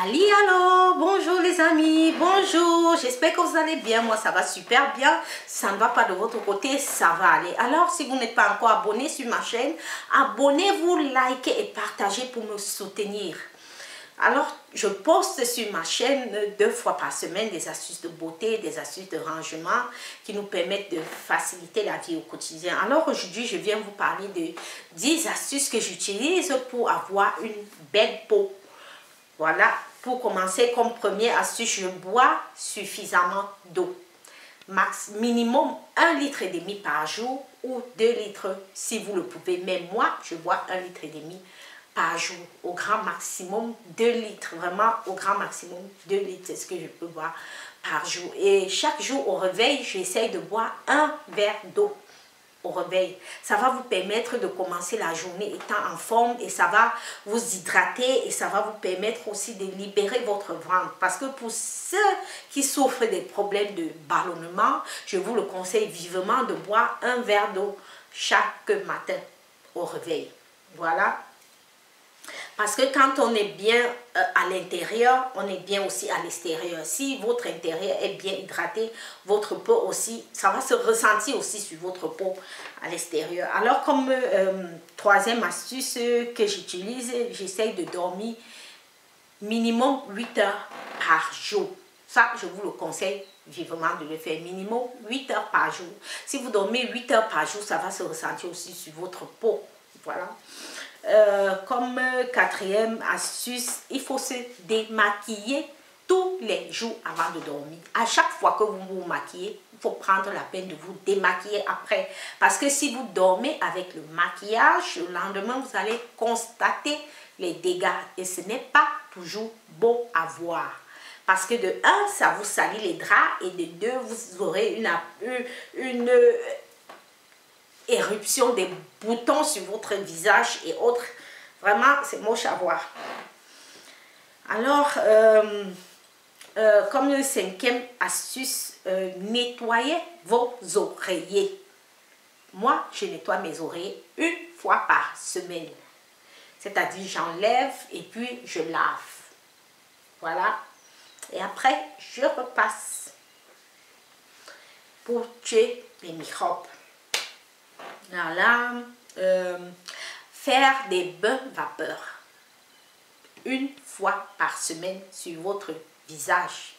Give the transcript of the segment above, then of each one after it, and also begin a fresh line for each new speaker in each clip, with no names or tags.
Allô, bonjour les amis, bonjour, j'espère que vous allez bien, moi ça va super bien, ça ne va pas de votre côté, ça va aller. Alors si vous n'êtes pas encore abonné sur ma chaîne, abonnez-vous, likez et partagez pour me soutenir. Alors je poste sur ma chaîne 2 fois par semaine des astuces de beauté, des astuces de rangement qui nous permettent de faciliter la vie au quotidien. Alors aujourd'hui je viens vous parler de 10 astuces que j'utilise pour avoir une belle peau. Voilà, pour commencer, comme première astuce, je bois suffisamment d'eau. Max, minimum 1,5 litre par jour ou 2 litres si vous le pouvez. Mais moi, je bois 1,5 litre par jour. Au grand maximum 2 litres. Vraiment, au grand maximum 2 litres, c'est ce que je peux boire par jour. Et chaque jour au réveil, j'essaye de boire un verre d'eau. Au réveil, ça va vous permettre de commencer la journée étant en forme et ça va vous hydrater et ça va vous permettre aussi de libérer votre ventre, parce que pour ceux qui souffrent des problèmes de ballonnement, je vous le conseille vivement de boire un verre d'eau chaque matin au réveil. Voilà. Parce que quand on est bien à l'intérieur, on est bien aussi à l'extérieur. Si votre intérieur est bien hydraté, votre peau aussi, ça va se ressentir aussi sur votre peau à l'extérieur. Alors comme troisième astuce que j'utilise, j'essaye de dormir minimum 8 heures par jour. Ça, je vous le conseille vivement de le faire. Minimum 8 heures par jour. Si vous dormez 8 heures par jour, ça va se ressentir aussi sur votre peau. Voilà. Comme quatrième astuce, il faut se démaquiller tous les jours avant de dormir. À chaque fois que vous vous maquillez, il faut prendre la peine de vous démaquiller après. Parce que si vous dormez avec le maquillage, le lendemain, vous allez constater les dégâts. Et ce n'est pas toujours beau à voir. Parce que de 1, ça vous salit les draps. Et de 2, vous aurez une éruption des boutons sur votre visage et autres. Vraiment, c'est moche à voir. Alors, comme cinquième astuce, nettoyez vos oreillers. Moi, je nettoie mes oreillers une fois par semaine. C'est-à-dire, j'enlève et puis je lave. Voilà. Et après, je repasse pour tuer les microbes. Voilà, faire des bains vapeur une fois par semaine sur votre visage.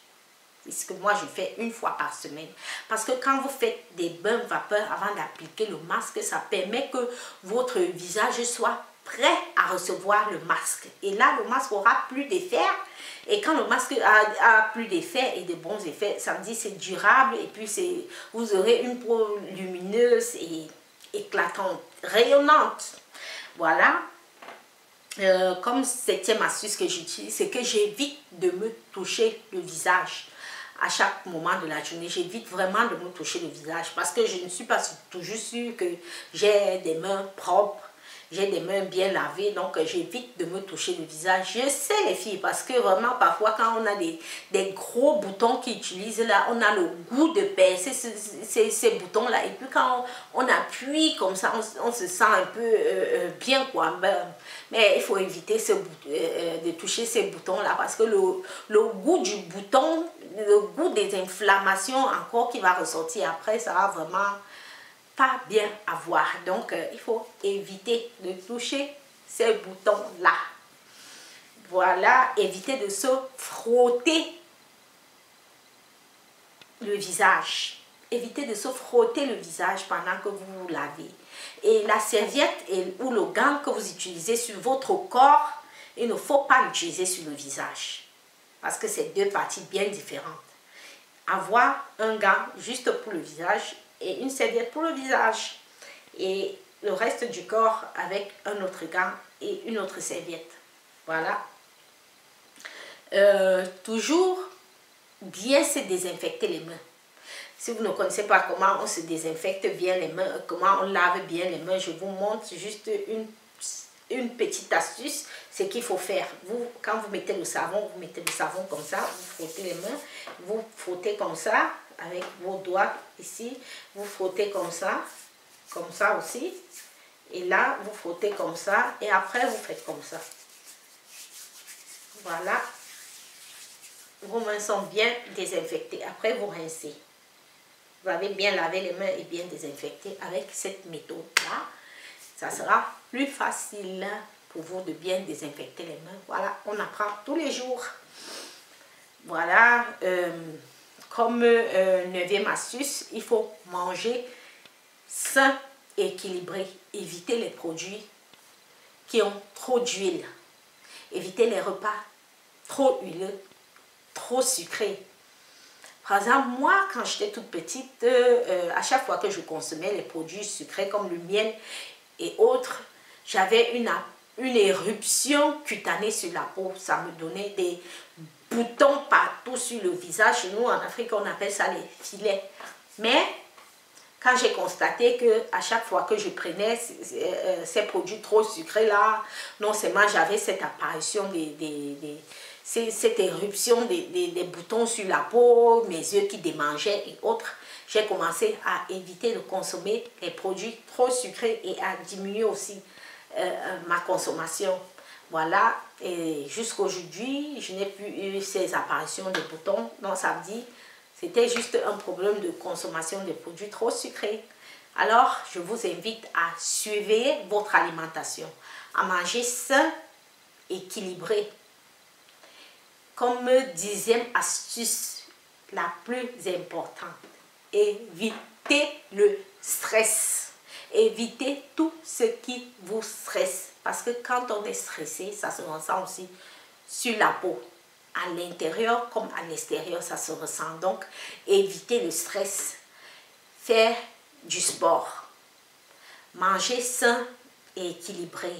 C'est ce que moi je fais une fois par semaine. Parce que quand vous faites des bains vapeur avant d'appliquer le masque, ça permet que votre visage soit prêt à recevoir le masque. Et là, le masque aura plus d'effet. Et quand le masque a plus d'effets et de bons effets, ça me dit c'est durable et puis vous aurez une peau lumineuse et éclatante, rayonnante. Voilà. Comme septième astuce que j'utilise, c'est que j'évite de me toucher le visage à chaque moment de la journée. J'évite vraiment de me toucher le visage parce que je ne suis pas toujours sûre que j'ai des mains propres. J'ai des mains bien lavées, donc j'évite de me toucher le visage. Je sais les filles, parce que vraiment parfois quand on a des gros boutons qu'ils utilisent là, on a le goût de percer ces boutons là. Et puis quand on appuie comme ça, on se sent un peu bien quoi. Mais il faut éviter de toucher ces boutons là, parce que le goût du bouton, le goût des inflammations encore qui va ressortir après, ça va vraiment pas bien à voir. Donc il faut éviter de toucher ces boutons là. Voilà, éviter de se frotter le visage. Évitez de se frotter le visage pendant que vous vous lavez. Et la serviette ou le gant que vous utilisez sur votre corps, il ne faut pas l'utiliser sur le visage. Parce que c'est deux parties bien différentes. Avoir un gant juste pour le visage et une serviette pour le visage. Et le reste du corps avec un autre gant et une autre serviette. Voilà. Toujours bien se désinfecter les mains. Si vous ne connaissez pas comment on se désinfecte bien les mains, comment on lave bien les mains, je vous montre juste une petite astuce. Ce qu'il faut faire, quand vous mettez le savon comme ça, vous frottez les mains, vous frottez comme ça, avec vos doigts ici, vous frottez comme ça aussi. Et là, vous frottez comme ça, et après vous faites comme ça. Voilà. vos mains sont bien désinfectées. Après, vous rincez. Vous avez bien lavé les mains et bien désinfecté avec cette méthode-là. Ça sera plus facile pour vous de bien désinfecter les mains. Voilà, on apprend tous les jours. Voilà, comme 9e astuce, il faut manger sain et équilibré. Évitez les produits qui ont trop d'huile. Évitez les repas trop huileux, trop sucrés. Par exemple, moi, quand j'étais toute petite, à chaque fois que je consommais les produits sucrés comme le miel et autres, j'avais une éruption cutanée sur la peau. Ça me donnait des boutons partout sur le visage. Chez nous, en Afrique, on appelle ça les filets. Mais quand j'ai constaté que à chaque fois que je prenais ces produits trop sucrés là, non seulement j'avais cette apparition cette éruption des boutons sur la peau, mes yeux qui démangeaient et autres, j'ai commencé à éviter de consommer les produits trop sucrés et à diminuer aussi ma consommation. Voilà, et jusqu'aujourd'hui, je n'ai plus eu ces apparitions de boutons. Donc ça me dit, c'était juste un problème de consommation de produits trop sucrés. Alors, je vous invite à surveiller votre alimentation, à manger sain, équilibré. Comme 10e astuce, la plus importante, évitez le stress. Évitez tout ce qui vous stresse. Parce que quand on est stressé, ça se ressent aussi sur la peau. À l'intérieur comme à l'extérieur, ça se ressent. Donc, évitez le stress. Faire du sport. Manger sain et équilibré.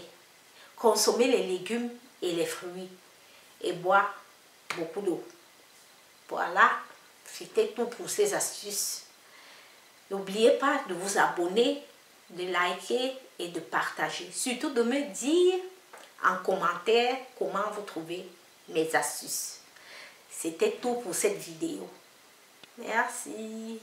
Consommer les légumes et les fruits. Et boire beaucoup d'eau. Voilà, c'était tout pour ces astuces. N'oubliez pas de vous abonner, de liker et de partager. Surtout de me dire en commentaire comment vous trouvez mes astuces. C'était tout pour cette vidéo. Merci.